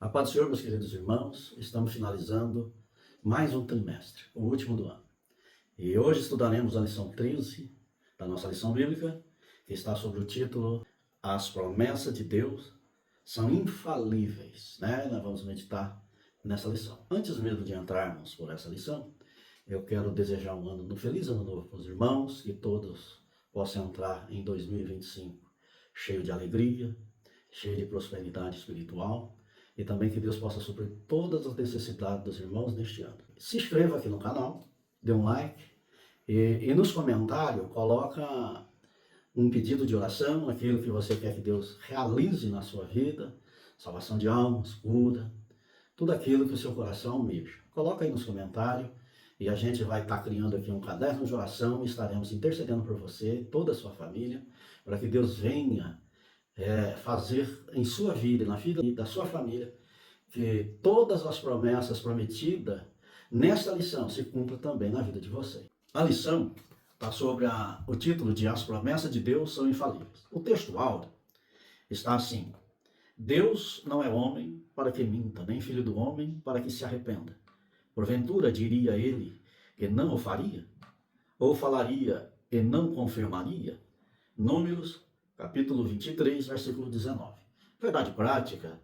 A paz do Senhor, meus queridos irmãos, estamos finalizando mais um trimestre, o último do ano. E hoje estudaremos a lição 13 da nossa lição bíblica, que está sob o título As promessas de Deus são infalíveis, né? Nós vamos meditar nessa lição. Antes mesmo de entrarmos por essa lição, eu quero desejar um feliz ano novo para os irmãos, que todos possam entrar em 2025 cheio de alegria, cheio de prosperidade espiritual, e também que Deus possa suprir todas as necessidades dos irmãos neste ano. Se inscreva aqui no canal, dê um like e nos comentários coloca um pedido de oração, aquilo que você quer que Deus realize na sua vida, salvação de almas, cura, tudo aquilo que o seu coração almeja. Coloca aí nos comentários e a gente vai estar criando aqui um caderno de oração e estaremos intercedendo por você e toda a sua família, para que Deus venha fazer em sua vida, na vida da sua família, que todas as promessas prometidas nesta lição se cumpram também na vida de vocês. A lição está sobre o título de As promessas de Deus são infalíveis. O texto áudio está assim: Deus não é homem para que minta, nem filho do homem para que se arrependa. Porventura diria ele que não o faria? Ou falaria e não confirmaria? Números capítulo 23, versículo 19. Verdade prática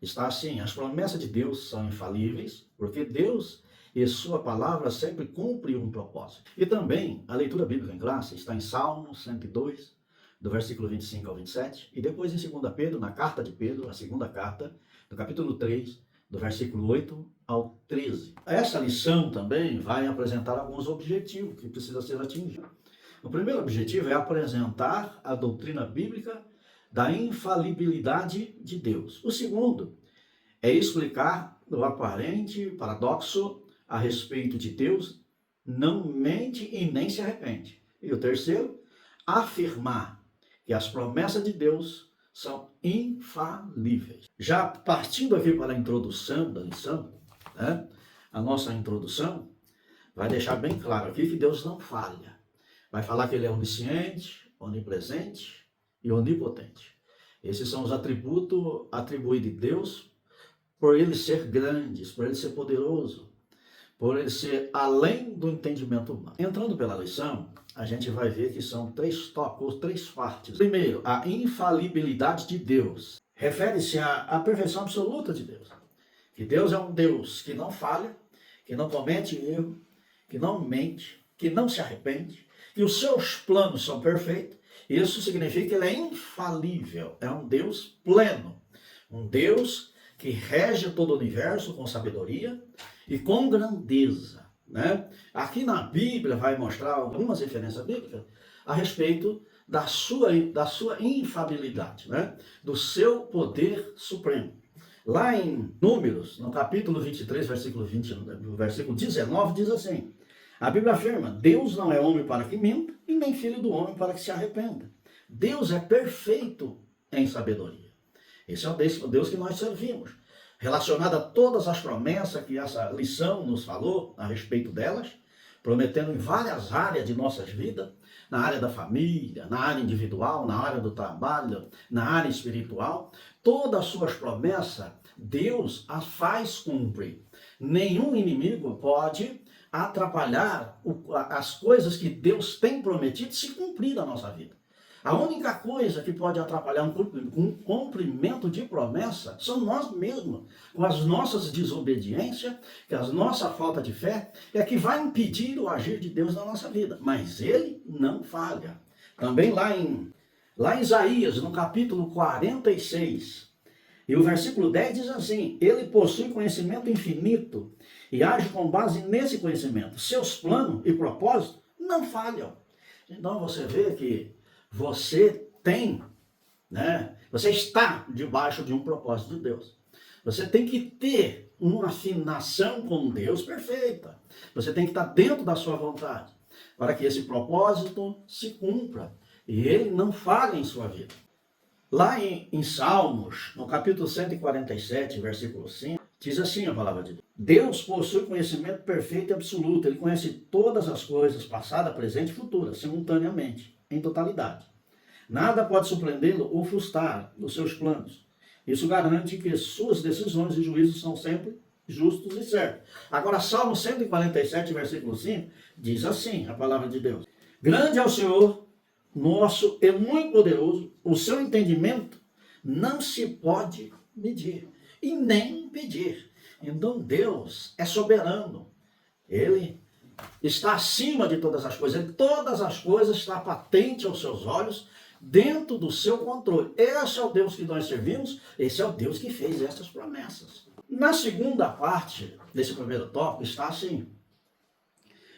está assim: as promessas de Deus são infalíveis, porque Deus e sua palavra sempre cumprem um propósito. E também a leitura bíblica em classe está em Salmo 102, do versículo 25 ao 27, e depois em 2 Pedro, na carta de Pedro, a segunda carta, do capítulo 3, do versículo 8 ao 13. Essa lição também vai apresentar alguns objetivos que precisam ser atingidos. O primeiro objetivo é apresentar a doutrina bíblica da infalibilidade de Deus. O segundo é explicar o aparente paradoxo a respeito de Deus não mente e nem se arrepende. E o terceiro, afirmar que as promessas de Deus são infalíveis. Já partindo aqui para a introdução da lição, né, a nossa introdução vai deixar bem claro aqui que Deus não falha. Vai falar que ele é onisciente, onipresente e onipotente. Esses são os atributos atribuídos de Deus por ele ser grande, por ele ser poderoso, por ele ser além do entendimento humano. Entrando pela lição, a gente vai ver que são três tópicos, três partes. Primeiro, a infalibilidade de Deus. Refere-se à perfeição absoluta de Deus. Que Deus é um Deus que não falha, que não comete erro, que não mente, que não se arrepende, e os seus planos são perfeitos. Isso significa que ele é infalível, é um Deus pleno, um Deus que rege todo o universo com sabedoria e com grandeza, né? Aqui na Bíblia vai mostrar algumas referências bíblicas a respeito da sua infalibilidade, né? Do seu poder supremo. Lá em Números, no capítulo 23, versículo 19, diz assim: a Bíblia afirma: Deus não é homem para que minta, e nem filho do homem para que se arrependa. Deus é perfeito em sabedoria. Esse é o Deus que nós servimos. Relacionado a todas as promessas que essa lição nos falou a respeito delas, prometendo em várias áreas de nossas vidas, na área da família, na área individual, na área do trabalho, na área espiritual, todas as suas promessas, Deus as faz cumprir. Nenhum inimigo pode atrapalhar as coisas que Deus tem prometido se cumprir na nossa vida. A única coisa que pode atrapalhar um cumprimento de promessa são nós mesmos, com as nossas desobediências, que a nossa falta de fé é que vai impedir o agir de Deus na nossa vida. Mas ele não falha. Também lá em Isaías, no capítulo 46, e o versículo 10 diz assim: ele possui conhecimento infinito e age com base nesse conhecimento. Seus planos e propósitos não falham. Então você vê que você tem, né? Você está debaixo de um propósito de Deus. Você tem que ter uma afinação com Deus perfeita. Você tem que estar dentro da sua vontade, para que esse propósito se cumpra e ele não falhe em sua vida. Lá em Salmos, no capítulo 147, versículo 5, diz assim a palavra de Deus: Deus possui conhecimento perfeito e absoluto. Ele conhece todas as coisas, passada, presente e futura, simultaneamente, em totalidade. Nada pode surpreendê-lo ou frustrar os seus planos. Isso garante que suas decisões e juízos são sempre justos e certos. Agora, Salmo 147, versículo 5, diz assim, a palavra de Deus. Grande é o Senhor, nosso e muito poderoso, o seu entendimento não se pode medir e nem impedir. Então Deus é soberano. Ele está acima de todas as coisas. Em todas as coisas está patente aos seus olhos, dentro do seu controle. Esse é o Deus que nós servimos, esse é o Deus que fez essas promessas. Na segunda parte desse primeiro tópico está assim,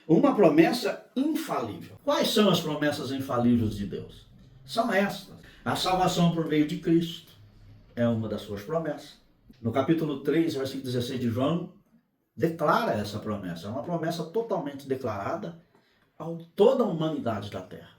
uma promessa infalível. Quais são as promessas infalíveis de Deus? São estas. A salvação por meio de Cristo é uma das suas promessas. No capítulo 3, versículo 16 de João, declara essa promessa. É uma promessa totalmente declarada a toda a humanidade da Terra.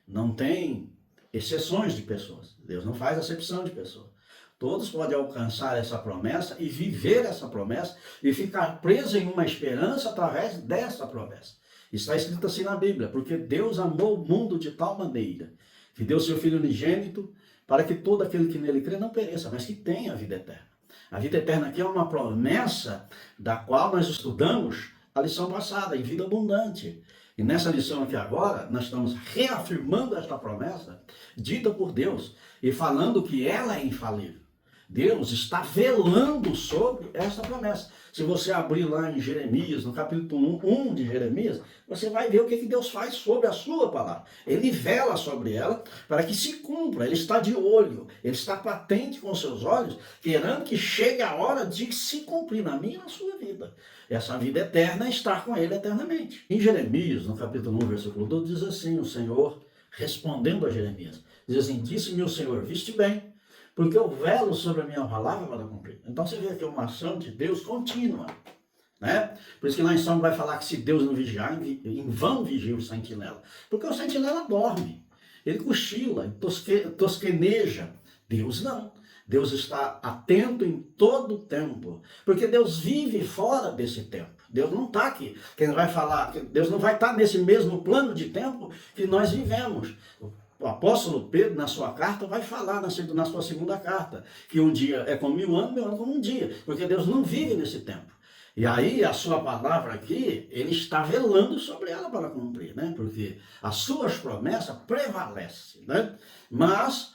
Não tem exceções de pessoas. Deus não faz acepção de pessoas. Todos podem alcançar essa promessa e viver essa promessa e ficar preso em uma esperança através dessa promessa. Está escrito assim na Bíblia, porque Deus amou o mundo de tal maneira que deu seu Filho unigênito para que todo aquele que nele crê não pereça, mas que tenha a vida eterna. A vida eterna aqui é uma promessa da qual nós estudamos a lição passada, em vida abundante. E nessa lição aqui agora, nós estamos reafirmando esta promessa dita por Deus e falando que ela é infalível. Deus está velando sobre esta promessa. Se você abrir lá em Jeremias, no capítulo 1 de Jeremias, você vai ver o que Deus faz sobre a sua palavra. Ele vela sobre ela para que se cumpra. Ele está de olho, ele está patente com seus olhos, querendo que chegue a hora de se cumprir na minha e na sua vida. Essa vida eterna é estar com ele eternamente. Em Jeremias, no capítulo 1, versículo 12, diz assim, o Senhor, respondendo a Jeremias, diz assim, disse-me o Senhor, viste bem, porque eu velo sobre a minha palavra para cumprir. Então você vê que é uma ação de Deus contínua, né? Por isso que lá em Salmo vai falar que se Deus não vigiar, em vão vigia o sentinela. Porque o sentinela dorme, ele cochila, tosqueneja. Deus não. Deus está atento em todo o tempo, porque Deus vive fora desse tempo. Deus não está aqui. Quem vai falar, Deus não vai estar nesse mesmo plano de tempo que nós vivemos. O apóstolo Pedro, na sua carta, vai falar na sua segunda carta, que um dia é como 1000 anos, 1000 anos como um dia, porque Deus não vive nesse tempo. E aí, a sua palavra aqui, ele está velando sobre ela para cumprir, né? Porque as suas promessas prevalecem, né? Mas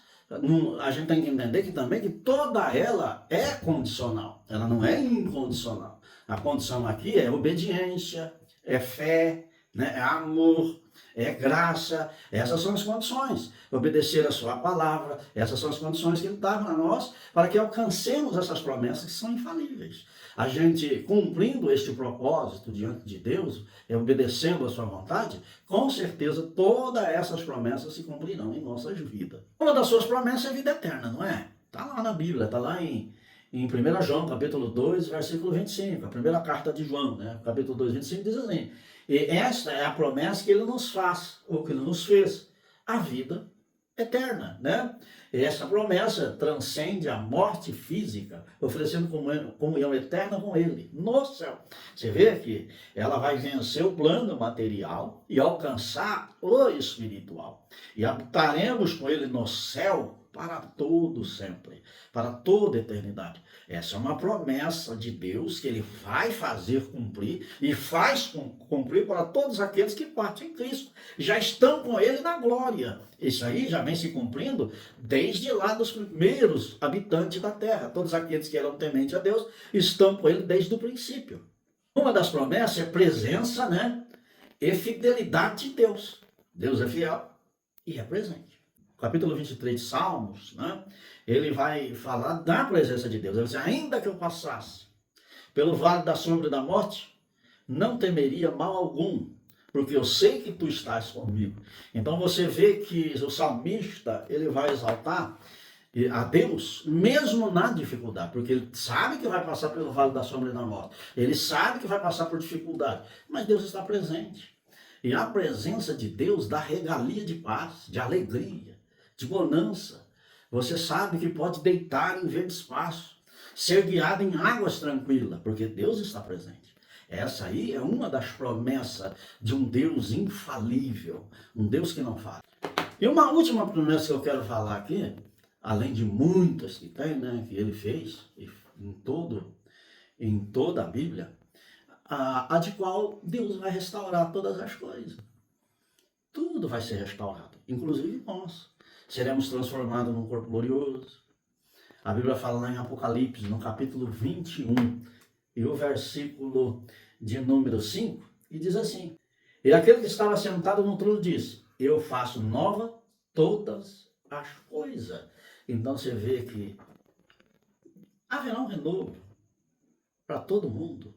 a gente tem que entender que também que toda ela é condicional, ela não é incondicional. A condição aqui é obediência, é fé, né? É amor, é graça, essas são as condições. Obedecer a sua palavra, essas são as condições que ele dá para nós, para que alcancemos essas promessas que são infalíveis. A gente, cumprindo este propósito diante de Deus, obedecendo a sua vontade, com certeza todas essas promessas se cumprirão em nossas vidas. Uma das suas promessas é a vida eterna, não é? Está lá na Bíblia, está lá em 1 João, capítulo 2, versículo 25, a primeira carta de João, né? Capítulo 2, 25, diz assim, e esta é a promessa que ele nos faz, ou que ele nos fez, a vida eterna, né? E essa promessa transcende a morte física, oferecendo comunhão eterna com ele, no céu. Você vê que ela vai vencer o plano material e alcançar o espiritual. E habitaremos com ele no céu para todo sempre, para toda eternidade. Essa é uma promessa de Deus que ele vai fazer cumprir e faz cumprir para todos aqueles que partem em Cristo. Já estão com ele na glória. Isso aí já vem se cumprindo desde lá dos primeiros habitantes da terra. Todos aqueles que eram tementes a Deus estão com ele desde o princípio. Uma das promessas é presença, né, e fidelidade de Deus. Deus é fiel e é presente. Capítulo 23 de Salmos, né, ele vai falar da presença de Deus. Ele diz, ainda que eu passasse pelo vale da sombra e da morte, não temeria mal algum, porque eu sei que tu estás comigo. Então você vê que o salmista, ele vai exaltar a Deus, mesmo na dificuldade, porque ele sabe que vai passar pelo vale da sombra e da morte. Ele sabe que vai passar por dificuldade, mas Deus está presente. E a presença de Deus dá regalia de paz, de alegria, de bonança. Você sabe que pode deitar em verde espaço, ser guiado em águas tranquilas, porque Deus está presente. Essa aí é uma das promessas de um Deus infalível, um Deus que não falha. E uma última promessa que eu quero falar aqui além de muitas que tem, né, que ele fez em toda a Bíblia, a de qual Deus vai restaurar todas as coisas. Tudo vai ser restaurado, inclusive nós. Seremos transformados num corpo glorioso. A Bíblia fala lá em Apocalipse, no capítulo 21, e o versículo de número 5, e diz assim: E aquele que estava sentado no trono disse: Eu faço nova todas as coisas. Então você vê que haverá um renovo para todo mundo.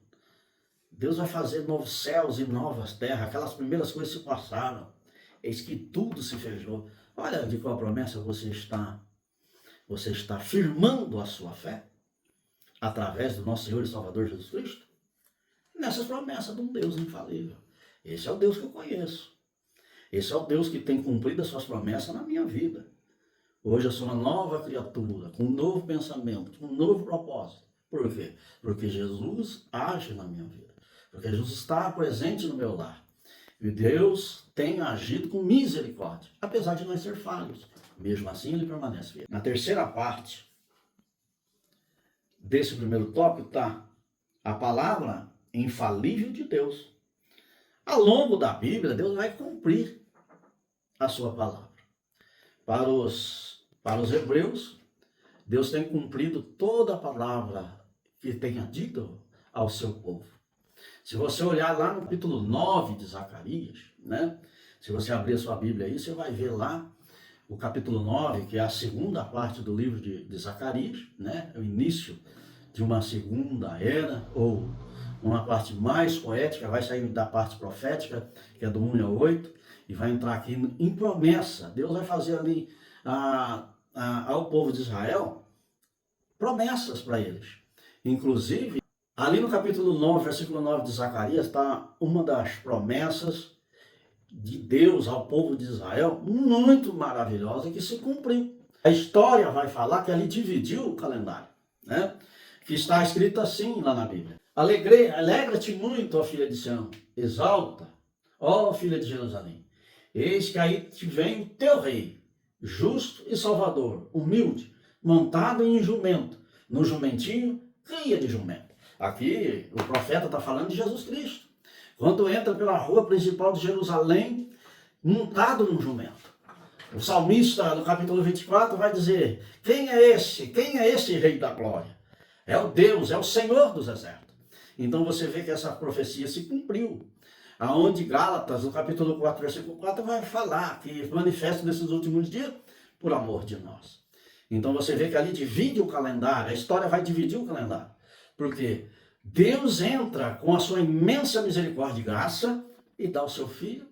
Deus vai fazer novos céus e novas terras. Aquelas primeiras coisas se passaram. Eis que tudo se fez novo. Olha de qual promessa você está firmando a sua fé através do nosso Senhor e Salvador Jesus Cristo. Nessas promessas de um Deus infalível. Esse é o Deus que eu conheço. Esse é o Deus que tem cumprido as suas promessas na minha vida. Hoje eu sou uma nova criatura, com um novo pensamento, com um novo propósito. Por quê? Porque Jesus age na minha vida. Porque Jesus está presente no meu lar. E Deus tem agido com misericórdia, apesar de nós ser falhos. Mesmo assim, ele permanece fiel. Na terceira parte desse primeiro tópico está a palavra infalível de Deus. Ao longo da Bíblia, Deus vai cumprir a sua palavra. Para os hebreus, Deus tem cumprido toda a palavra que tenha dito ao seu povo. Se você olhar lá no capítulo 9 de Zacarias, né? Se você abrir a sua Bíblia aí, você vai ver lá o capítulo 9, que é a segunda parte do livro de Zacarias, né? É o início de uma segunda era, ou uma parte mais poética, vai sair da parte profética, que é do 1 ao 8, e vai entrar aqui em promessa. Deus vai fazer ali ao povo de Israel promessas para eles. Inclusive, ali no capítulo 9, versículo 9 de Zacarias, está uma das promessas de Deus ao povo de Israel, muito maravilhosa, que se cumpriu. A história vai falar que ali dividiu o calendário, né? Que está escrito assim lá na Bíblia: Alegra-te muito, ó filha de Sião, exalta, ó filha de Jerusalém. Eis que aí te vem o teu rei, justo e salvador, humilde, montado em jumento, no jumentinho, cria de jumento. Aqui o profeta está falando de Jesus Cristo. Quando entra pela rua principal de Jerusalém, montado num jumento. O salmista, no capítulo 24, vai dizer: quem é esse? Quem é esse rei da glória? É o Deus, é o Senhor dos exércitos. Então você vê que essa profecia se cumpriu. Aonde Gálatas, no capítulo 4, versículo 4, vai falar que manifesta nesses últimos dias por amor de nós. Então você vê que ali divide o calendário, a história vai dividir o calendário. Porque Deus entra com a sua imensa misericórdia e graça e dá o seu filho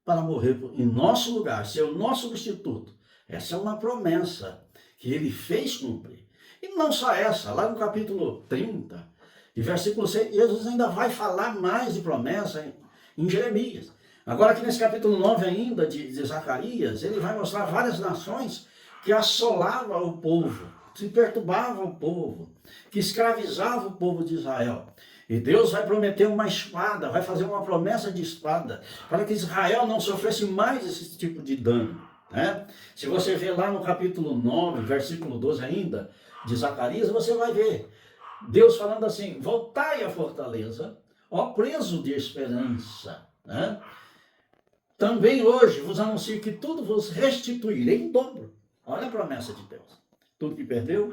para morrer em nosso lugar, ser o nosso substituto. Essa é uma promessa que ele fez cumprir. E não só essa, lá no capítulo 30, e versículo 6, Jesus ainda vai falar mais de promessa em Jeremias. Agora aqui nesse capítulo 9 ainda de Zacarias, ele vai mostrar várias nações que assolavam o povo, se perturbavam o povo, que escravizavam o povo de Israel. E Deus vai prometer uma espada, vai fazer uma promessa de espada, para que Israel não sofresse mais esse tipo de dano, né? Se você ver lá no capítulo 9, versículo 12 ainda, de Zacarias, você vai ver Deus falando assim: voltai à fortaleza, ó preso de esperança, né? Também hoje vos anuncio que tudo vos restituirei em dobro. Olha a promessa de Deus. Tudo que perdeu,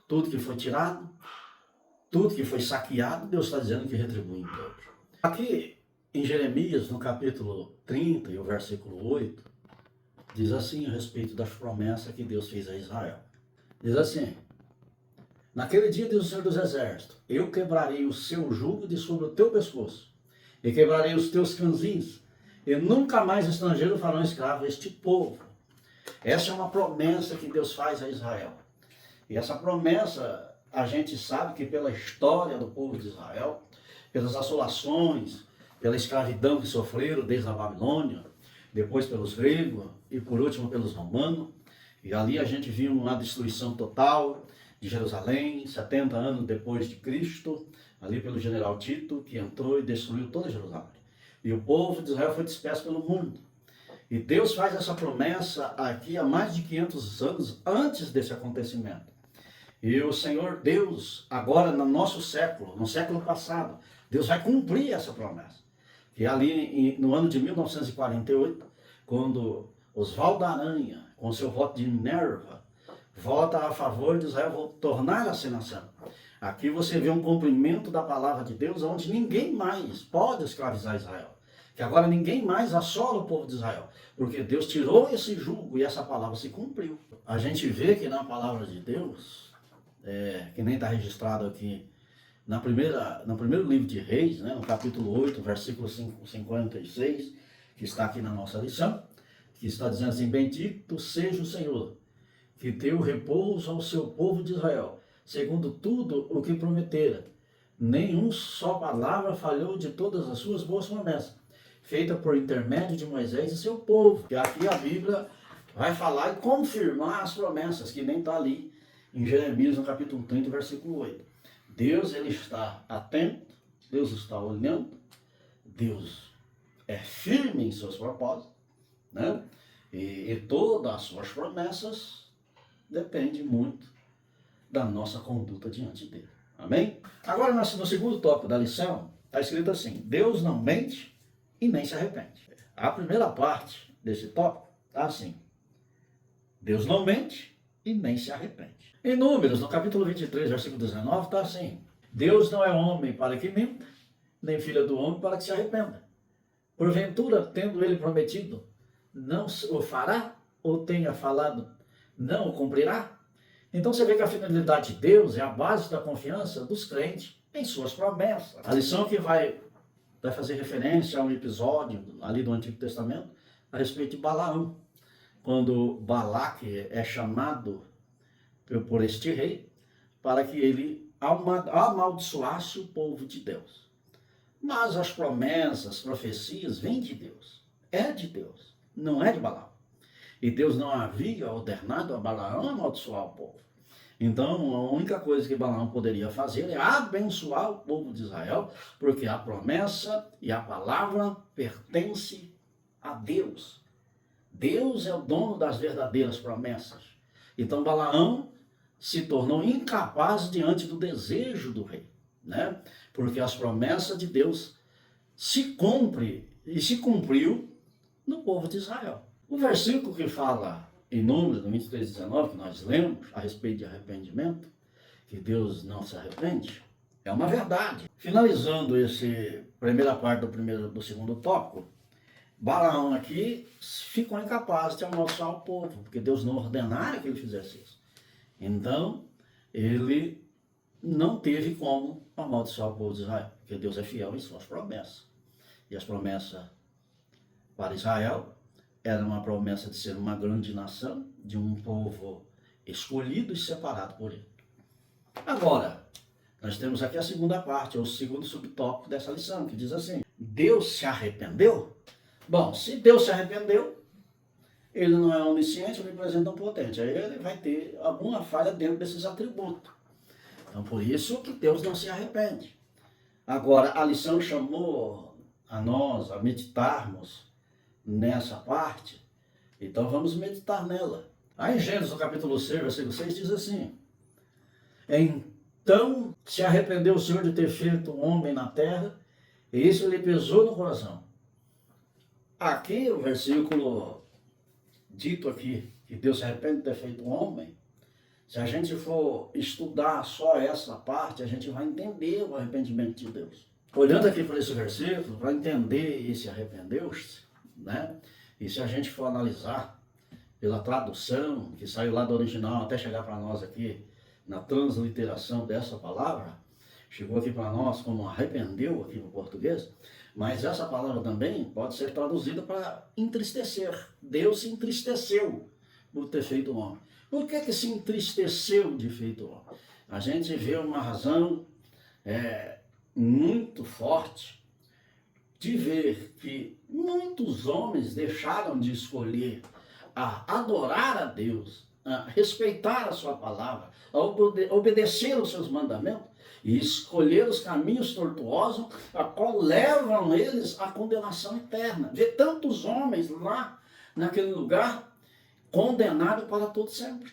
tudo que foi tirado, tudo que foi saqueado, Deus está dizendo que retribui em dobro. Aqui em Jeremias, no capítulo 30 e o versículo 8, diz assim a respeito das promessas que Deus fez a Israel. Diz assim: naquele dia, diz o Senhor dos Exércitos, eu quebrarei o seu jugo de sobre o teu pescoço, e quebrarei os teus canzins, e nunca mais estrangeiro farão escravo este povo. Essa é uma promessa que Deus faz a Israel. E essa promessa, a gente sabe que pela história do povo de Israel, pelas assolações, pela escravidão que sofreram desde a Babilônia, depois pelos gregos e por último pelos romanos, e ali a gente viu uma destruição total de Jerusalém, 70 anos depois de Cristo, ali pelo general Tito, que entrou e destruiu toda Jerusalém. E o povo de Israel foi disperso pelo mundo. E Deus faz essa promessa aqui há mais de 500 anos antes desse acontecimento. E o Senhor Deus, agora no nosso século, no século passado, Deus vai cumprir essa promessa. Que ali no ano de 1948, quando Oswaldo Aranha, com seu voto de Minerva, vota a favor de Israel tornar-se nação. Aqui você vê um cumprimento da palavra de Deus, onde ninguém mais pode escravizar Israel. Que agora ninguém mais assola o povo de Israel, porque Deus tirou esse jugo e essa palavra se cumpriu. A gente vê que na palavra de Deus, que nem está registrado aqui, no primeiro livro de Reis, né, no capítulo 8, versículo 56, que está aqui na nossa lição, que está dizendo assim: bendito seja o Senhor, que deu repouso ao seu povo de Israel, segundo tudo o que prometera. Nenhum só palavra falhou de todas as suas boas promessas, feita por intermédio de Moisés e seu povo. E aqui a Bíblia vai falar e confirmar as promessas, que nem está ali em Jeremias, no capítulo 30, versículo 8. Deus, ele está atento, Deus está olhando, Deus é firme em seus propósitos, né? E todas as suas promessas dependem muito da nossa conduta diante dele. Amém? Agora, no segundo tópico da lição, está escrito assim: Deus não mente e nem se arrepende. A primeira parte desse tópico está assim: Deus não mente e nem se arrepende. Em Números, no capítulo 23, versículo 19, está assim: Deus não é homem para que minta, nem filho do homem para que se arrependa. Porventura, tendo ele prometido, não o fará, ou tenha falado, não o cumprirá? Então você vê que a fidelidade de Deus é a base da confiança dos crentes em suas promessas. A lição que vai fazer referência a um episódio ali do Antigo Testamento a respeito de Balaão, quando Balaque é chamado por este rei para que ele amaldiçoasse o povo de Deus. Mas as promessas, profecias vêm de Deus, é de Deus, não é de Balaão. E Deus não havia ordenado a Balaão amaldiçoar o povo. Então, a única coisa que Balaão poderia fazer é abençoar o povo de Israel, porque a promessa e a palavra pertencem a Deus. Deus é o dono das verdadeiras promessas. Então, Balaão se tornou incapaz diante do desejo do rei, né? Porque as promessas de Deus se cumprem e se cumpriu no povo de Israel. O versículo que fala em Números, no 23, 19, que nós lemos a respeito de arrependimento, que Deus não se arrepende, é uma verdade. Finalizando essa primeira parte do segundo tópico, Balaão aqui ficou incapaz de amaldiçoar o povo, porque Deus não ordenara que ele fizesse isso. Então, ele não teve como amaldiçoar o povo de Israel, porque Deus é fiel em suas promessas. E as promessas para Israel era uma promessa de ser uma grande nação, de um povo escolhido e separado por ele. Agora, nós temos aqui a segunda parte, ou o segundo subtópico dessa lição, que diz assim: Deus se arrependeu? Bom, se Deus se arrependeu, ele não é onisciente, onipresente, onipotente. Aí ele vai ter alguma falha dentro desses atributos. Então, por isso que Deus não se arrepende. Agora, a lição chamou a nós a meditarmos nessa parte, então vamos meditar nela. Aí em Gênesis, no capítulo 6, versículo 6, diz assim: então se arrependeu o Senhor de ter feito um homem na terra, e isso lhe pesou no coração. Aqui o versículo dito aqui, que Deus se arrepende de ter feito um homem, se a gente for estudar só essa parte, a gente vai entender o arrependimento de Deus. Olhando aqui para esse versículo, para entender esse arrependeu-se, né? E se a gente for analisar pela tradução, que saiu lá do original até chegar para nós aqui, na transliteração dessa palavra, chegou aqui para nós como arrependeu aqui no português, mas essa palavra também pode ser traduzida para entristecer. Deus se entristeceu por ter feito o homem. Por que se entristeceu de feito o homem? A gente vê uma razão muito forte de ver que muitos homens deixaram de escolher a adorar a Deus, a respeitar a sua palavra, a obedecer os seus mandamentos, e escolher os caminhos tortuosos, a qual levam eles à condenação eterna. Vê tantos homens lá naquele lugar, condenado para todo sempre.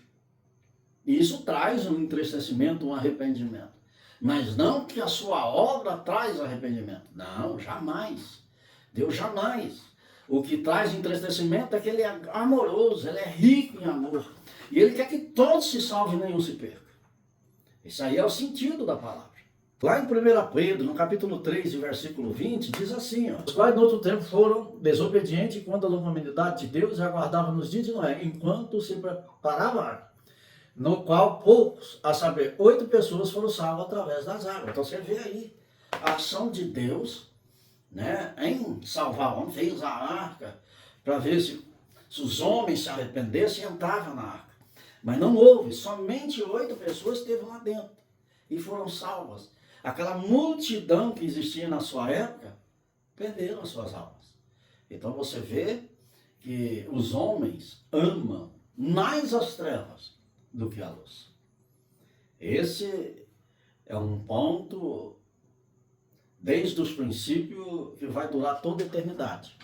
E isso traz um entristecimento, um arrependimento. Mas não que a sua obra traz arrependimento. Não, jamais. Deus jamais. O que traz entristecimento é que ele é amoroso, ele é rico em amor. E ele quer que todos se salvem e nenhum se perca. Isso aí é o sentido da palavra. Lá em 1 Pedro, no capítulo 3, versículo 20, diz assim, ó, os quais no outro tempo foram desobedientes quanto à longanimidade de Deus e aguardavam nos dias de Noé, enquanto se preparava a arca, no qual poucos, a saber, 8 pessoas foram salvas através das águas. Então você vê aí a ação de Deus, né, em salvar o homem, fez a arca para ver se os homens se arrependessem e entravam na arca. Mas não houve, somente 8 pessoas estavam lá dentro e foram salvas. Aquela multidão que existia na sua época, perderam as suas almas. Então você vê que os homens amam mais as trevas do que a luz. Esse é um ponto, desde os princípios, que vai durar toda a eternidade,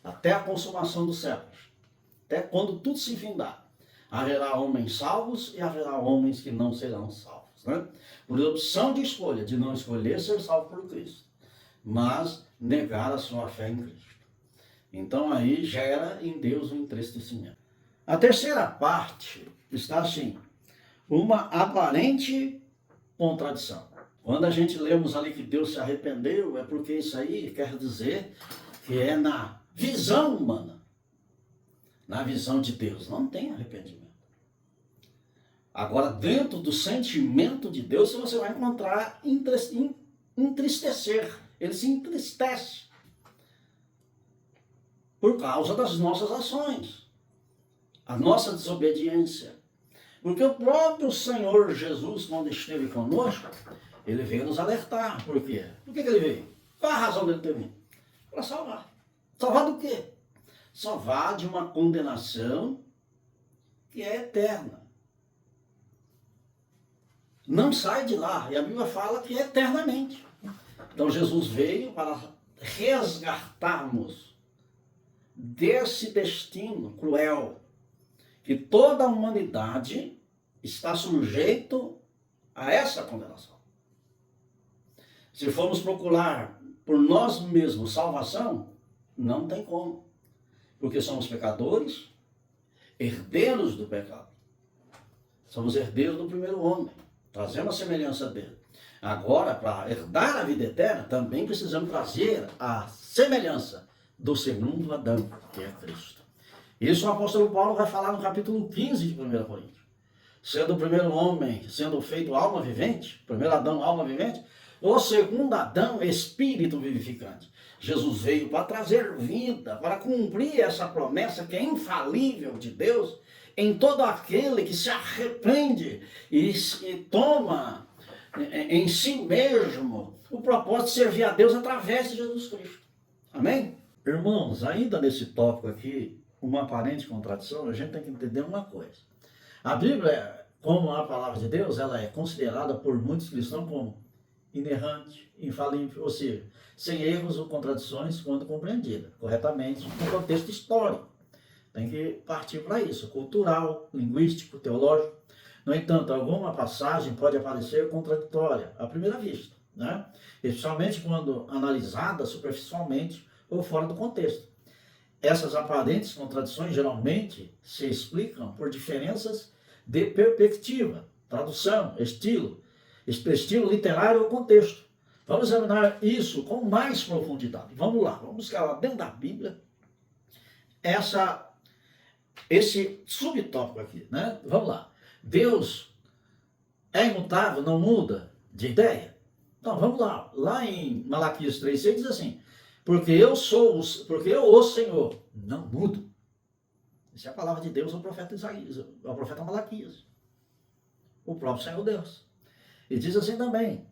até a consumação dos séculos, até quando tudo se findar. Haverá homens salvos e haverá homens que não serão salvos, né? Por opção de escolha, de não escolher ser salvo por Cristo, mas negar a sua fé em Cristo. Então aí gera em Deus um entristecimento. A terceira parte está assim, uma aparente contradição. Quando a gente lemos ali que Deus se arrependeu, é porque isso aí quer dizer que é na visão humana. Na visão de Deus não tem arrependimento. Agora, dentro do sentimento de Deus, você vai encontrar entristecer. Ele se entristece por causa das nossas ações, a nossa desobediência. Porque o próprio Senhor Jesus, quando esteve conosco, ele veio nos alertar. Por quê? Por que ele veio? Qual a razão dele ter vindo? Para salvar. Salvar do quê? Salvar de uma condenação que é eterna. Não sai de lá. E a Bíblia fala que é eternamente. Então Jesus veio para resgatarmos desse destino cruel que toda a humanidade está sujeito a essa condenação. Se formos procurar por nós mesmos salvação, não tem como. Porque somos pecadores, herdeiros do pecado. Somos herdeiros do primeiro homem. Trazemos a semelhança dele. Agora, para herdar a vida eterna, também precisamos trazer a semelhança do segundo Adão, que é Cristo. Isso o apóstolo Paulo vai falar no capítulo 15 de 1 Coríntios. Sendo o primeiro homem, sendo feito alma vivente, primeiro Adão, alma vivente, o segundo Adão, espírito vivificante. Jesus veio para trazer vida, para cumprir essa promessa que é infalível de Deus em todo aquele que se arrepende e toma em si mesmo o propósito de servir a Deus através de Jesus Cristo. Amém? Irmãos, ainda nesse tópico aqui, uma aparente contradição, a gente tem que entender uma coisa. A Bíblia, como a palavra de Deus, ela é considerada por muitos cristãos como inerrante, infalível, ou seja, sem erros ou contradições quando compreendida corretamente no contexto histórico. Tem que partir para isso, cultural, linguístico, teológico. No entanto, alguma passagem pode aparecer contraditória à primeira vista, né? Especialmente quando analisada superficialmente ou fora do contexto. Essas aparentes contradições geralmente se explicam por diferenças de perspectiva, tradução, estilo literário ou contexto. Vamos examinar isso com mais profundidade. Vamos lá, vamos buscar lá dentro da Bíblia esse subtópico aqui, né? Vamos lá. Deus é imutável, não muda de ideia? Então, vamos lá. Lá em Malaquias 3,6 diz assim, porque eu, o Senhor, não mudo. Essa é a palavra de Deus ao profeta Isaías, ao profeta Malaquias. O próprio Senhor Deus. E diz assim também,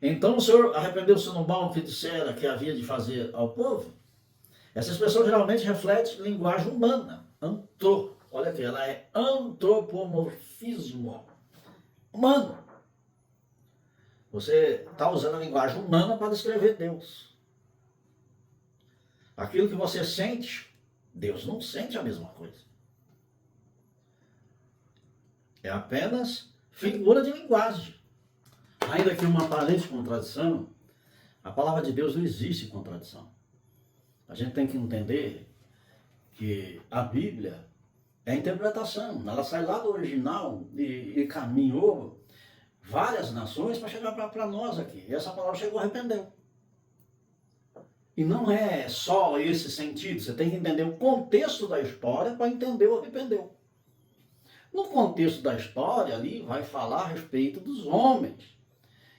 então o Senhor arrependeu-se no mal que dissera que havia de fazer ao povo? Essa expressão geralmente reflete linguagem humana, olha aqui, ela é antropomorfismo, humano. Você está usando a linguagem humana para descrever Deus. Aquilo que você sente Deus não sente a mesma coisa. É apenas figura de linguagem. Ainda que uma aparente contradição, a palavra de Deus não existe contradição. A gente tem que entender que a Bíblia é interpretação. Ela sai lá do original e caminhou várias nações para chegar para nós aqui. E essa palavra chegou, arrependeu. E não é só esse sentido. Você tem que entender o contexto da história para entender o arrependeu. No contexto da história ali vai falar a respeito dos homens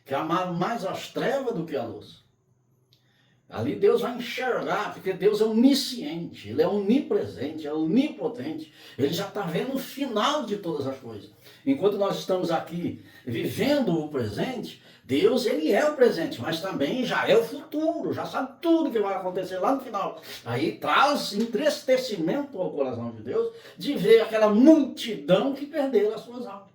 que amaram mais as trevas do que a luz. Ali Deus vai enxergar, porque Deus é onisciente, Ele é onipresente, é onipotente. Ele já está vendo o final de todas as coisas. Enquanto nós estamos aqui vivendo o presente, Deus, Ele é o presente, mas também já é o futuro, já sabe tudo que vai acontecer lá no final. Aí traz entristecimento ao coração de Deus de ver aquela multidão que perdeu as suas almas.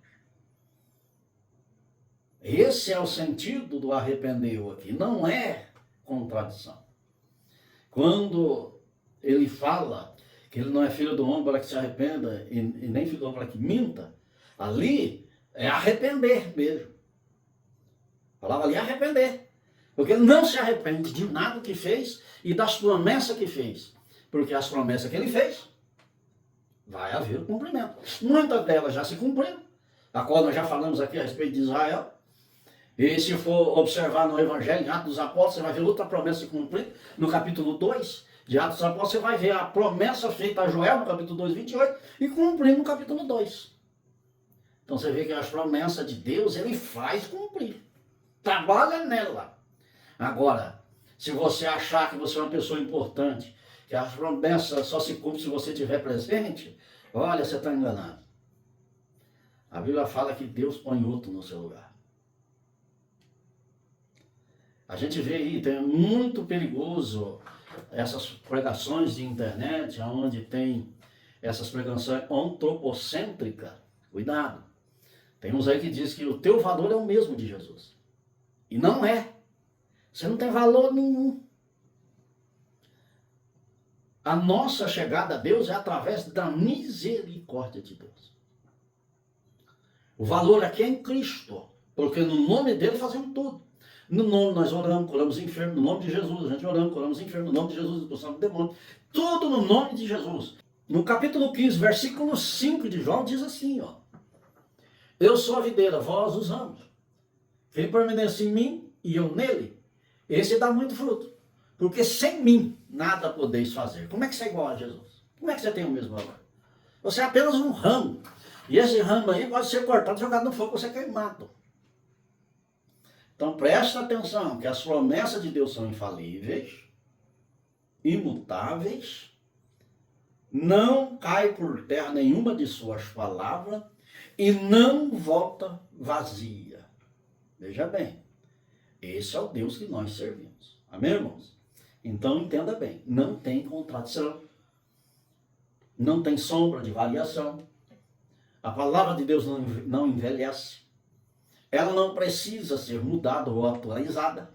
Esse é o sentido do arrependeu aqui, não é contradição. Quando ele fala que ele não é filho do homem para que se arrependa e nem filho do homem para que minta, ali é arrepender mesmo. A palavra ali é arrepender. Porque ele não se arrepende de nada que fez e das promessas que fez. Porque as promessas que ele fez, vai haver o cumprimento. Muitas delas já se cumpriram, a qual nós já falamos aqui a respeito de Israel. E se for observar no Evangelho, em Atos dos Apóstolos, você vai ver outra promessa se cumprir. No capítulo 2 de Atos dos Apóstolos, você vai ver a promessa feita a Joel, no capítulo 2, 28, e cumprir no capítulo 2. Então você vê que as promessas de Deus, Ele faz cumprir. Trabalha nela. Agora, se você achar que você é uma pessoa importante, que as promessas só se cumprem se você estiver presente, olha, você está enganado. A Bíblia fala que Deus põe outro no seu lugar. A gente vê aí, tem muito perigoso essas pregações de internet, onde tem essas pregações antropocêntricas. Cuidado. Tem uns aí que diz que o teu valor é o mesmo de Jesus. E não é. Você não tem valor nenhum. A nossa chegada a Deus é através da misericórdia de Deus. O valor aqui é em Cristo, porque no nome dele fazemos tudo. No nome nós oramos, curamos enfermos, no nome de Jesus. A gente oramos, curamos enfermos, no nome de Jesus, expulsamos demônio. Tudo no nome de Jesus. No capítulo 15, versículo 5 de João, diz assim, ó. Eu sou a videira, vós os ramos. Quem permanece em mim e eu nele, esse dá muito fruto. Porque sem mim nada podeis fazer. Como é que você é igual a Jesus? Como é que você tem o mesmo valor? Você é apenas um ramo. E esse ramo aí pode ser cortado e jogado no fogo, você é queimado. Então presta atenção que as promessas de Deus são infalíveis, imutáveis, não cai por terra nenhuma de suas palavras e não volta vazia. Veja bem, esse é o Deus que nós servimos. Amém, irmãos? Então entenda bem, não tem contradição, não tem sombra de variação. A palavra de Deus não envelhece. Ela não precisa ser mudada ou atualizada.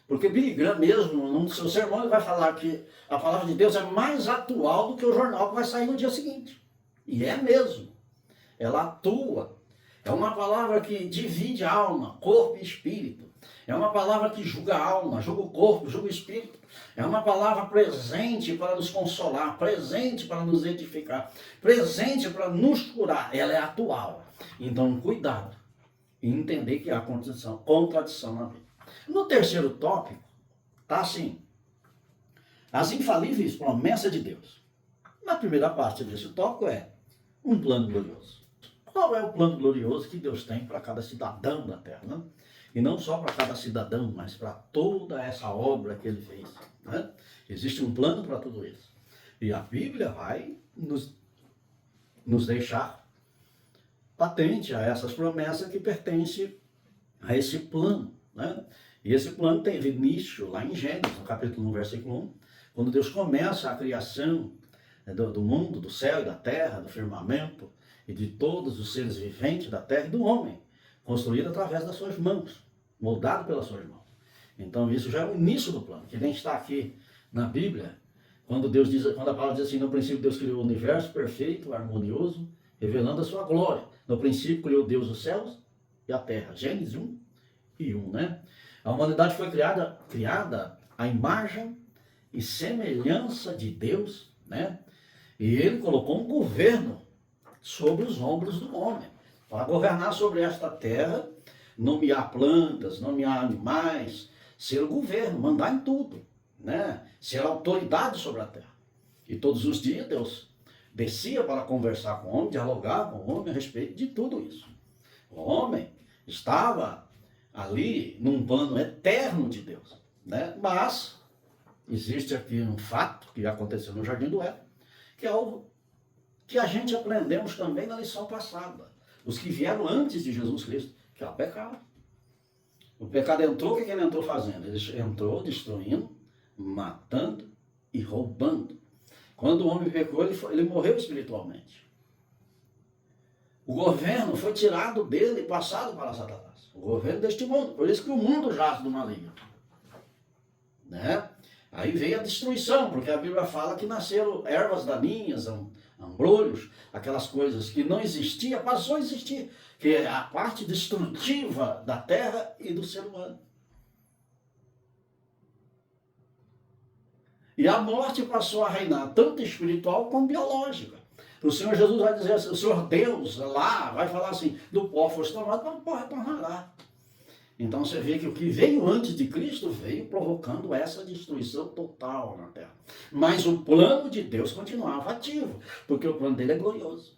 Porque Billy Graham mesmo, no seu sermão, ele vai falar que a palavra de Deus é mais atual do que o jornal que vai sair no dia seguinte. E é mesmo. Ela atua. É uma palavra que divide a alma, corpo e espírito. É uma palavra que julga a alma, julga o corpo, julga o espírito. É uma palavra presente para nos consolar, presente para nos edificar, presente para nos curar. Ela é atual. Então, cuidado. E entender que há contradição na vida. No terceiro tópico, está assim: as infalíveis promessas de Deus. Na primeira parte desse tópico é um plano glorioso. Qual é o plano glorioso que Deus tem para cada cidadão da terra? Né? E não só para cada cidadão, mas para toda essa obra que ele fez. Né? Existe um plano para tudo isso. E a Bíblia vai nos deixar patente a essas promessas que pertencem a esse plano. Né? E esse plano teve início lá em Gênesis, no capítulo 1, versículo 1, quando Deus começa a criação do mundo, do céu e da terra, do firmamento e de todos os seres viventes da terra e do homem, construído através das suas mãos, moldado pelas suas mãos. Então isso já é o início do plano, que nem está aqui na Bíblia, Quando a palavra diz assim, no princípio Deus criou o universo perfeito, harmonioso, revelando a sua glória. No princípio criou Deus os céus e a terra. Gênesis 1:1, né? A humanidade foi criada à imagem e semelhança de Deus, né? E ele colocou um governo sobre os ombros do homem, para governar sobre esta terra, nomear plantas, nomear animais, ser o governo, mandar em tudo, né? Ser autoridade sobre a terra. E todos os dias Deus descia para conversar com o homem, dialogar com o homem a respeito de tudo isso. O homem estava ali num plano eterno de Deus, né? Mas existe aqui um fato que aconteceu no Jardim do Éden, que é algo que a gente aprendemos também na lição passada. Os que vieram antes de Jesus Cristo, que é o pecado. O pecado entrou, o que ele entrou fazendo? Ele entrou destruindo, matando e roubando. Quando o homem pecou, ele morreu espiritualmente. O governo foi tirado dele e passado para Satanás. O governo deste mundo. Por isso que o mundo jaz do maligno. Né? Aí veio a destruição, porque a Bíblia fala que nasceram ervas daninhas, ambrolhos, aquelas coisas que não existiam, passou a existir, que é a parte destrutiva da terra e do ser humano. E a morte passou a reinar tanto espiritual como biológica. O Senhor Jesus vai dizer assim, o Senhor Deus lá vai falar assim, do pó fosse tomado, mas o pó retornará. Então você vê que o que veio antes de Cristo veio provocando essa destruição total na terra. Mas o plano de Deus continuava ativo, porque o plano dele é glorioso.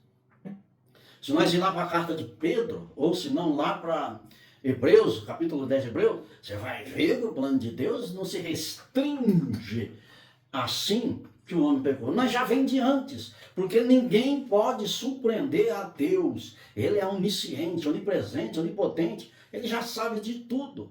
Se nós ir lá para a carta de Pedro, ou se não lá para Hebreus, capítulo 10 de Hebreus, você vai ver que o plano de Deus não se restringe assim que o homem pecou. Mas já vem de antes, porque ninguém pode surpreender a Deus. Ele é onisciente, onipresente, onipotente. Ele já sabe de tudo.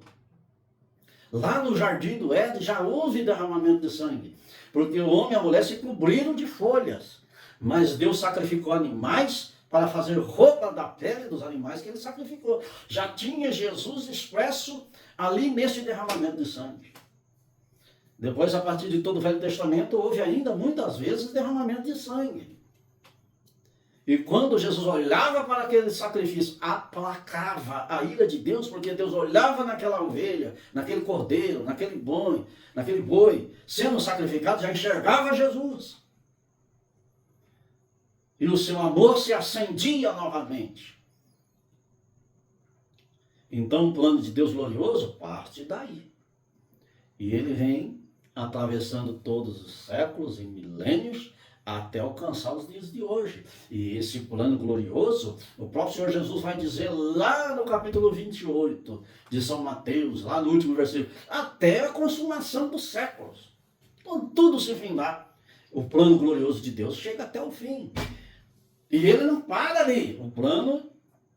Lá no Jardim do Éden já houve derramamento de sangue, porque o homem e a mulher se cobriram de folhas. Mas Deus sacrificou animais para fazer roupa da pele dos animais que ele sacrificou. Já tinha Jesus expresso ali nesse derramamento de sangue. Depois, a partir de todo o Velho Testamento, houve ainda muitas vezes derramamento de sangue. E quando Jesus olhava para aquele sacrifício, aplacava a ira de Deus, porque Deus olhava naquela ovelha, naquele cordeiro, naquele boi, sendo sacrificado, já enxergava Jesus. E o seu amor se acendia novamente. Então o plano de Deus glorioso parte daí. E ele vem atravessando todos os séculos e milênios, até alcançar os dias de hoje. E esse plano glorioso, o próprio Senhor Jesus vai dizer lá no capítulo 28 de São Mateus, lá no último versículo, até a consumação dos séculos. Então tudo se findar. O plano glorioso de Deus chega até o fim. E ele não para ali. O plano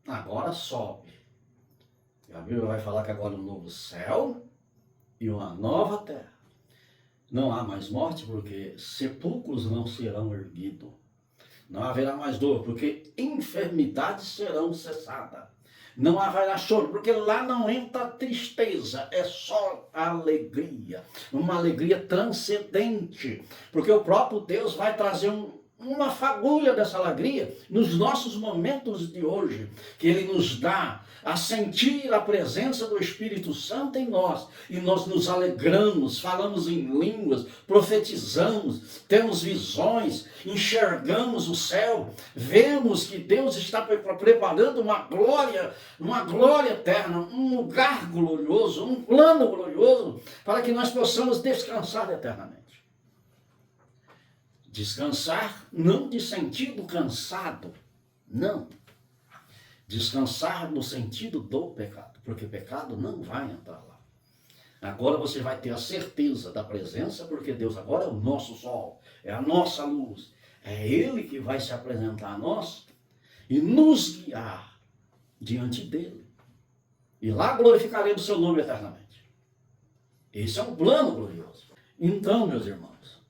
agora sobe. E a Bíblia vai falar que agora um novo céu e uma nova terra. Não há mais morte, porque sepulcros não serão erguidos. Não haverá mais dor, porque enfermidades serão cessadas. Não haverá choro, porque lá não entra tristeza, é só alegria. Uma alegria transcendente, porque o próprio Deus vai trazer uma fagulha dessa alegria nos nossos momentos de hoje, que Ele nos dá a sentir a presença do Espírito Santo em nós, e nós nos alegramos, falamos em línguas, profetizamos, temos visões, enxergamos o céu, vemos que Deus está preparando uma glória eterna, um lugar glorioso, um plano glorioso, para que nós possamos descansar eternamente. Descansar não de sentido cansado, não. Descansar no sentido do pecado, porque pecado não vai entrar lá. Agora você vai ter a certeza da presença, porque Deus agora é o nosso sol, é a nossa luz. É Ele que vai se apresentar a nós e nos guiar diante dEle. E lá glorificaremos o seu nome eternamente. Esse é um plano glorioso. Então, meus irmãos,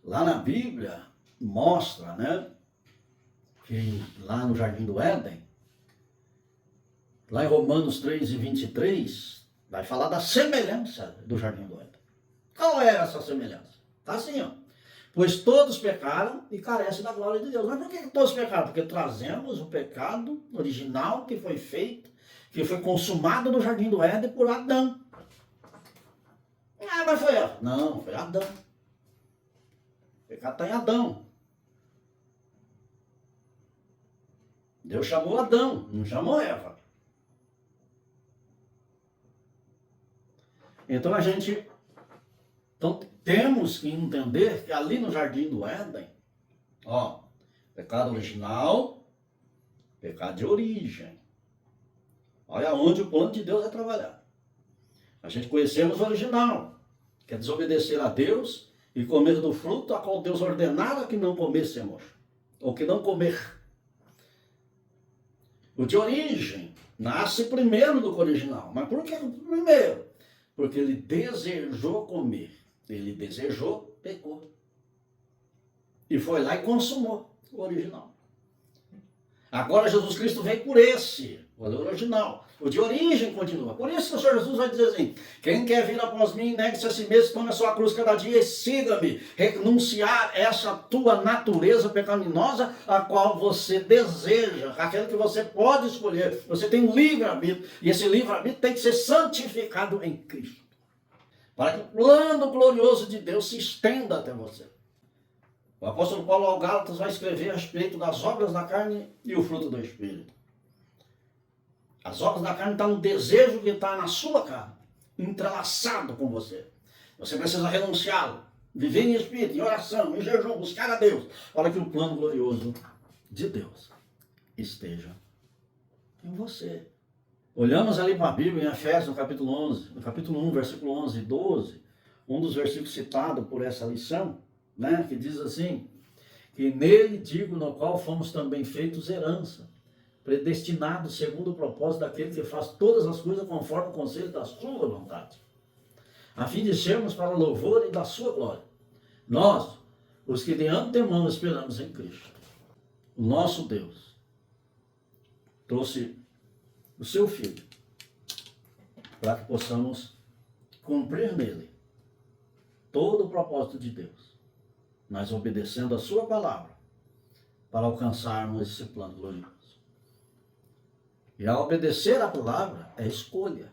lá na Bíblia mostra, né, que lá no Jardim do Éden, lá em Romanos 3:23, vai falar da semelhança do Jardim do Éden. Qual era essa semelhança? Está assim, ó. Pois todos pecaram e carecem da glória de Deus. Mas por que todos pecaram? Porque trazemos o pecado original que foi feito, que foi consumado no Jardim do Éden por Adão. Ah, mas foi Eva. Não, foi Adão. O pecado está em Adão. Deus chamou Adão, não chamou Eva. Então temos que entender que ali no Jardim do Éden, pecado original, pecado de origem. Olha onde o plano de Deus é trabalhar. A gente conhecemos o original, que é desobedecer a Deus e comer do fruto a qual Deus ordenara que não comêssemos, ou que não comer. O de origem nasce primeiro do que o original. Mas por que primeiro? Porque ele desejou comer. Ele desejou, pecou. E foi lá e consumou o original. Agora Jesus Cristo veio por esse, o original. O de origem continua. Por isso que o Senhor Jesus vai dizer assim: quem quer vir após mim, negue-se a si mesmo, tome a sua cruz cada dia e siga-me. Renunciar essa tua natureza pecaminosa, a qual você deseja, aquela que você pode escolher. Você tem um livre-arbítrio, e esse livre-arbítrio tem que ser santificado em Cristo, para que o plano glorioso de Deus se estenda até você. O apóstolo Paulo aos Gálatas vai escrever a respeito das obras da carne e o fruto do Espírito. As obras da carne estão no desejo que está na sua carne, entrelaçado com você. Você precisa renunciá-lo, viver em espírito, em oração, em jejum, buscar a Deus, para que o plano glorioso de Deus esteja em você. Olhamos ali para a Bíblia em Efésios, no capítulo 11, no capítulo 1, versículo 11 e 12, um dos versículos citados por essa lição, que diz assim: que nele digo, no qual fomos também feitos herança, predestinados segundo o propósito daquele que faz todas as coisas conforme o conselho da sua vontade, a fim de sermos para o louvor e da sua glória. Nós, os que de antemão esperamos em Cristo, o nosso Deus trouxe o seu Filho para que possamos cumprir nele todo o propósito de Deus, mas obedecendo a sua palavra para alcançarmos esse plano glorioso. E ao obedecer a palavra é escolha.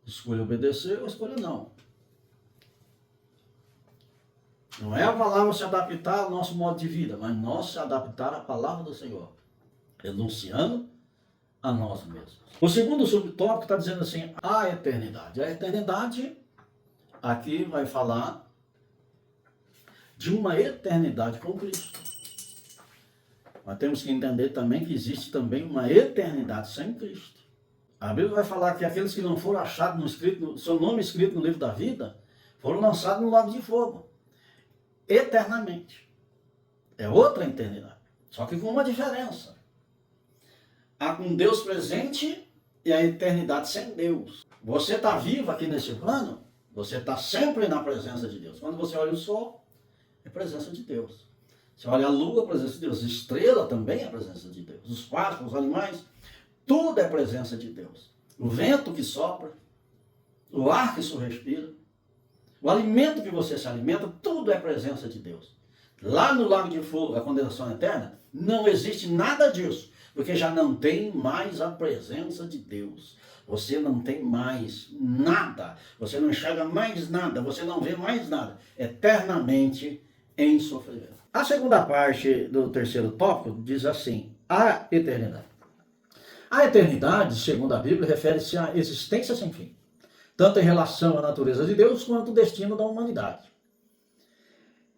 Escolha obedecer ou escolha não. Não é a palavra se adaptar ao nosso modo de vida, mas nós se adaptar à palavra do Senhor, renunciando a nós mesmos. O segundo subtópico está dizendo assim: a eternidade. A eternidade aqui vai falar de uma eternidade com Cristo. Mas temos que entender também que existe também uma eternidade sem Cristo. A Bíblia vai falar que aqueles que não foram achados seu nome escrito no livro da vida, foram lançados no lago de fogo, eternamente. É outra eternidade, só que com uma diferença. Há um Deus presente e a eternidade sem Deus. Você está vivo aqui nesse plano, você está sempre na presença de Deus. Quando você olha o sol, é a presença de Deus. Você olha a lua, a presença de Deus. A estrela também é a presença de Deus. Os pássaros, os animais, tudo é a presença de Deus. O vento que sopra, o ar que você respira, o alimento que você se alimenta, tudo é a presença de Deus. Lá no lago de fogo, a condenação eterna, não existe nada disso, porque já não tem mais a presença de Deus. Você não tem mais nada, você não enxerga mais nada, você não vê mais nada, eternamente em sofrimento. A segunda parte do terceiro tópico diz assim: a eternidade. A eternidade, segundo a Bíblia, refere-se à existência sem fim, tanto em relação à natureza de Deus quanto ao destino da humanidade.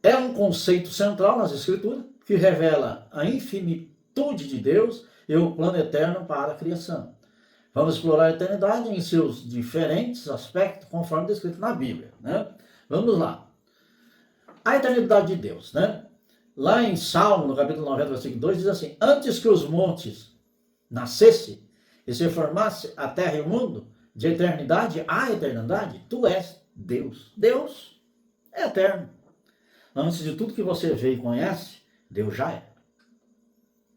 É um conceito central nas Escrituras que revela a infinitude de Deus e o plano eterno para a criação. Vamos explorar a eternidade em seus diferentes aspectos, conforme descrito na Bíblia. Vamos lá. A eternidade de Deus, Lá em Salmo, no capítulo 90, versículo 2, diz assim: antes que os montes nascessem e se formasse a terra e o mundo, de eternidade a eternidade, tu és Deus. Deus é eterno. Antes de tudo que você vê e conhece, Deus já é.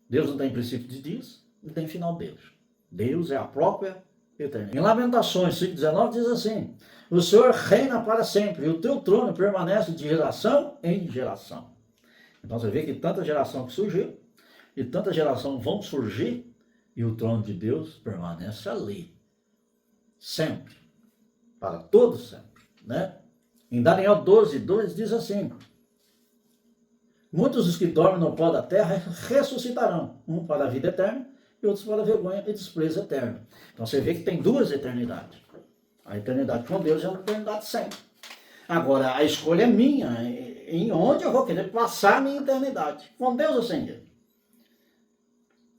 Deus não tem princípio de dias, não tem final deles. Deus é a própria eternidade. Em Lamentações 5,19 diz assim: o Senhor reina para sempre, e o teu trono permanece de geração em geração. Então você vê que tanta geração que surgiu, e tanta geração vão surgir, e o trono de Deus permanece ali, sempre, para todos sempre, né? Em Daniel 12:2 diz assim: muitos dos que dormem no pó da terra ressuscitarão, um para a vida eterna e outros para a vergonha e desprezo eterno. Então você vê que tem duas eternidades. A eternidade com Deus é uma eternidade sempre. Agora, a escolha é minha, em onde eu vou querer passar a minha eternidade, com Deus ou sem Deus.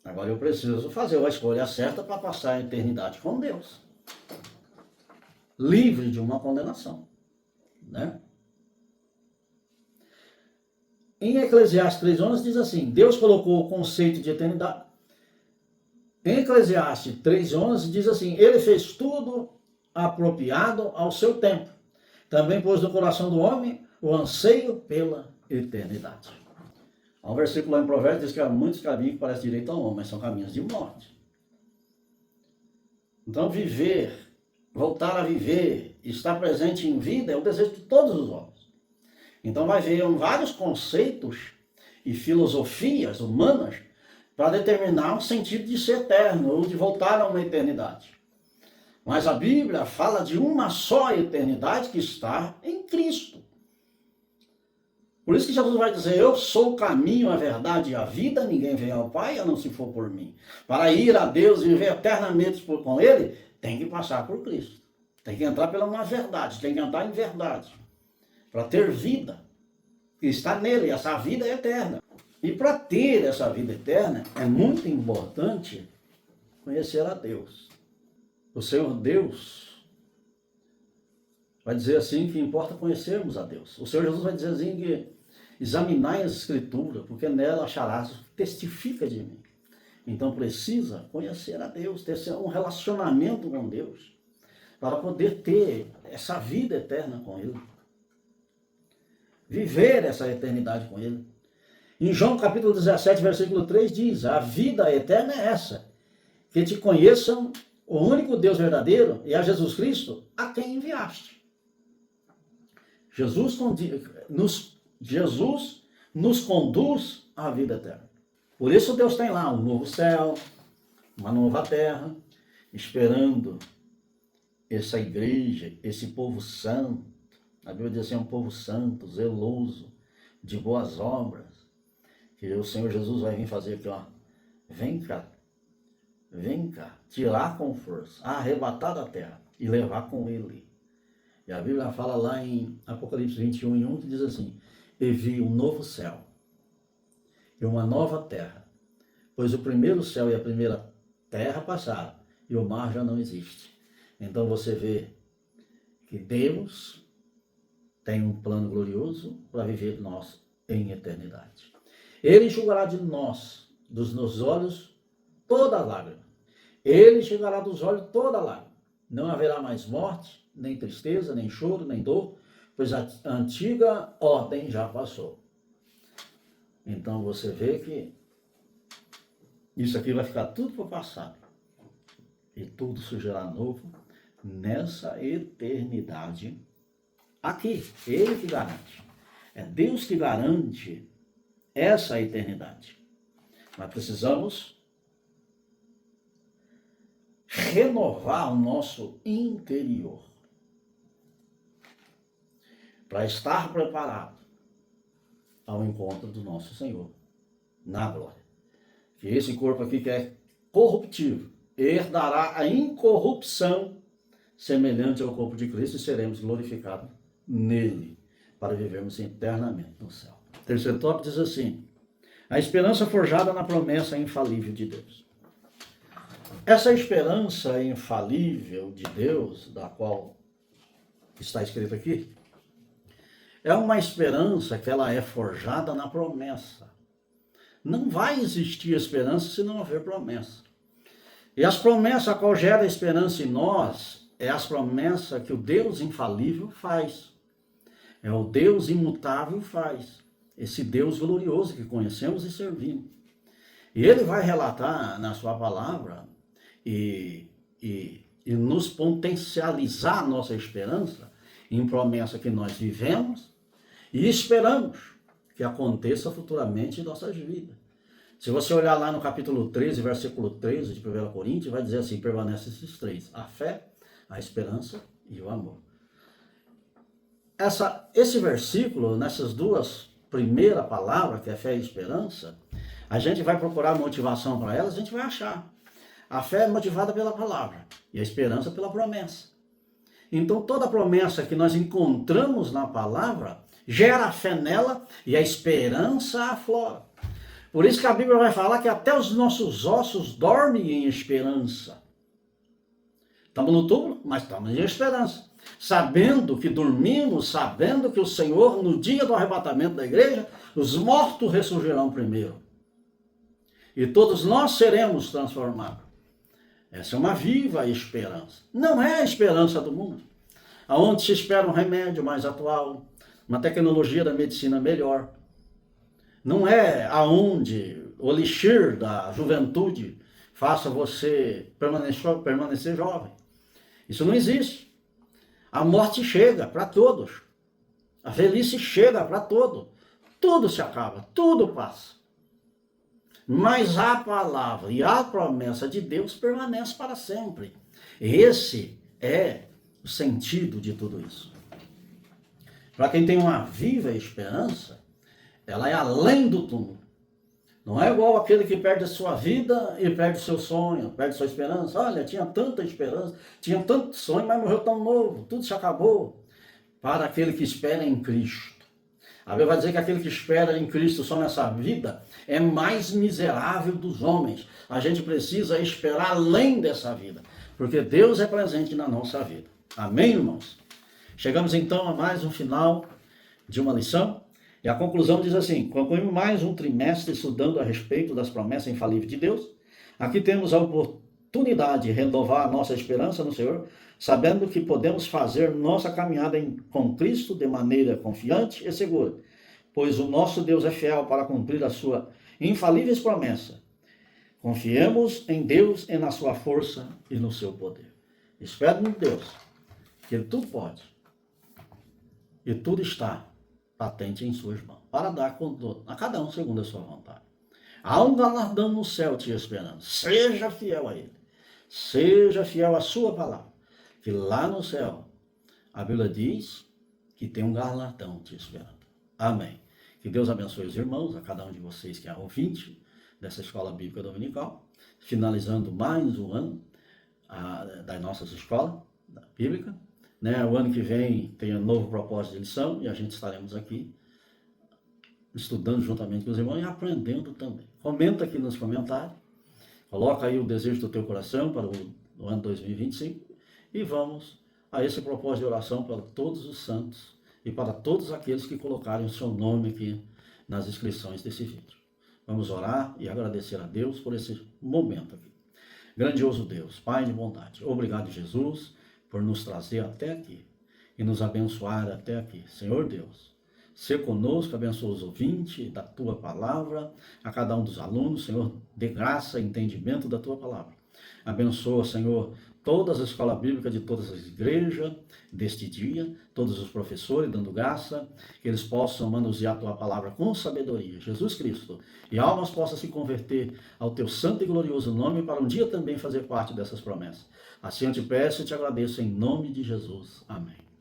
Agora eu preciso fazer a escolha certa para passar a eternidade com Deus, livre de uma condenação, né? Em Eclesiastes 3:11 diz assim: Deus colocou o conceito de eternidade. Em Eclesiastes 3:11 diz assim: ele fez tudo apropriado ao seu tempo. Também pôs no coração do homem o anseio pela eternidade. Há um versículo lá em Provérbios diz que há muitos caminhos que parecem direito ao homem, mas são caminhos de morte. Então viver, voltar a viver, estar presente em vida é o desejo de todos os homens. Então vai ver vários conceitos e filosofias humanas para determinar o sentido de ser eterno ou de voltar a uma eternidade. Mas a Bíblia fala de uma só eternidade que está em Cristo. Por isso que Jesus vai dizer: eu sou o caminho, a verdade e a vida, ninguém vem ao Pai a não se for por mim. Para ir a Deus e viver eternamente com Ele, tem que passar por Cristo. Tem que entrar pela uma verdade, tem que andar em verdade. Para ter vida, que está nele, essa vida é eterna. E para ter essa vida eterna, é muito importante conhecer a Deus. O Senhor Deus vai dizer assim que importa conhecermos a Deus. O Senhor Jesus vai dizer assim que examinai as Escrituras, porque nela acharás o que testifica de mim. Então precisa conhecer a Deus, ter um relacionamento com Deus, para poder ter essa vida eterna com Ele. Viver essa eternidade com Ele. Em João capítulo 17, versículo 3 diz: a vida eterna é essa, que te conheçam o único Deus verdadeiro e a Jesus Cristo, a quem enviaste. Jesus nos conduz à vida eterna. Por isso Deus tem lá um novo céu, uma nova terra, esperando essa igreja, esse povo santo. A Bíblia diz assim: é um povo santo, zeloso, de boas obras, que o Senhor Jesus vai vir fazer aqui, ó. Vem cá, tirar com força, arrebatar da terra e levar com Ele. E a Bíblia fala lá em Apocalipse 21:1 que diz assim: e vi um novo céu e uma nova terra, pois o primeiro céu e a primeira terra passaram e o mar já não existe. Então você vê que Deus tem um plano glorioso para viver nós em eternidade. Ele enxugará de nós, dos nossos olhos, toda lágrima. Ele enxugará dos olhos toda lágrima. Não haverá mais morte, nem tristeza, nem choro, nem dor, pois a antiga ordem já passou. Então você vê que isso aqui vai ficar tudo para o passado. E tudo surgirá novo nessa eternidade aqui. Ele que garante. É Deus que garante essa eternidade. Mas precisamos renovar o nosso interior para estar preparado ao encontro do nosso Senhor na glória. Que esse corpo aqui que é corruptível herdará a incorrupção semelhante ao corpo de Cristo e seremos glorificados nele para vivermos eternamente no céu. O terceiro tópico diz assim: a esperança forjada na promessa infalível de Deus. Essa esperança infalível de Deus, da qual está escrito aqui, é uma esperança que ela é forjada na promessa. Não vai existir esperança se não houver promessa. E as promessas a qual gera esperança em nós é as promessas que o Deus infalível faz. É o Deus imutável faz. Esse Deus glorioso que conhecemos e servimos. E ele vai relatar na sua palavra e e nos potencializar a nossa esperança em promessa que nós vivemos e esperamos que aconteça futuramente em nossas vidas. Se você olhar lá no capítulo 13, versículo 13 de 1 Coríntios, vai dizer assim, permanece esses três: a fé, a esperança e o amor. Esse versículo, nessas duas primeiras palavras, que é fé e esperança, a gente vai procurar motivação para elas, a gente vai achar. A fé é motivada pela palavra e a esperança pela promessa. Então toda promessa que nós encontramos na palavra gera a fé nela e a esperança aflora. Por isso que a Bíblia vai falar que até os nossos ossos dormem em esperança. Estamos no túmulo, mas estamos em esperança. Sabendo que dormimos, sabendo que o Senhor, no dia do arrebatamento da igreja, os mortos ressurgirão primeiro. E todos nós seremos transformados. Essa é uma viva esperança. Não é a esperança do mundo, onde se espera um remédio mais atual, uma tecnologia da medicina melhor. Não é aonde o elixir da juventude faça você permanecer jovem. Isso não existe. A morte chega para todos. A velhice chega para todos. Tudo se acaba, tudo passa. Mas a palavra e a promessa de Deus permanece para sempre. Esse é o sentido de tudo isso. Para quem tem uma viva esperança, ela é além do túmulo. Não é igual aquele que perde a sua vida e perde o seu sonho, perde a sua esperança. Olha, tinha tanta esperança, tinha tanto sonho, mas morreu tão novo, tudo se acabou. Para aquele que espera em Cristo. A Bíblia vai dizer que aquele que espera em Cristo só nessa vida é mais miserável dos homens. A gente precisa esperar além dessa vida, porque Deus é presente na nossa vida. Amém, irmãos? Chegamos então a mais um final de uma lição. E a conclusão diz assim: concluímos mais um trimestre estudando a respeito das promessas infalíveis de Deus. Aqui temos a oportunidade de renovar a nossa esperança no Senhor, sabendo que podemos fazer nossa caminhada com Cristo de maneira confiante e segura, pois o nosso Deus é fiel para cumprir a sua infalíveis promessa. Confiemos em Deus e na sua força e no seu poder. Espero em Deus, que Ele tudo pode e tudo está patente em suas mãos, para dar a cada um segundo a sua vontade. Há um galardão no céu te esperando. Seja fiel a Ele. Seja fiel à sua palavra. Que lá no céu, a Bíblia diz que tem um galardão te esperando. Amém. Que Deus abençoe os irmãos, a cada um de vocês que é ouvinte dessa Escola Bíblica Dominical, finalizando mais um ano das nossas escolas bíblicas. O ano que vem tem um novo propósito de lição e a gente estaremos aqui estudando juntamente com os irmãos e aprendendo também. Comenta aqui nos comentários, coloca aí o desejo do teu coração para o ano 2025 e vamos a esse propósito de oração para todos os santos e para todos aqueles que colocarem o seu nome aqui nas inscrições desse vídeo. Vamos orar e agradecer a Deus por esse momento aqui. Grandioso Deus, Pai de bondade, obrigado, Jesus, por nos trazer até aqui e nos abençoar até aqui. Senhor Deus, se conosco, abençoa os ouvintes da Tua Palavra, a cada um dos alunos, Senhor, dê graça e entendimento da Tua Palavra. Abençoa, Senhor, todas as escolas bíblicas de todas as igrejas deste dia, todos os professores, dando graça, que eles possam manusear a Tua Palavra com sabedoria, Jesus Cristo, e almas possam se converter ao Teu santo e glorioso nome para um dia também fazer parte dessas promessas. Assim eu te peço e te agradeço em nome de Jesus. Amém.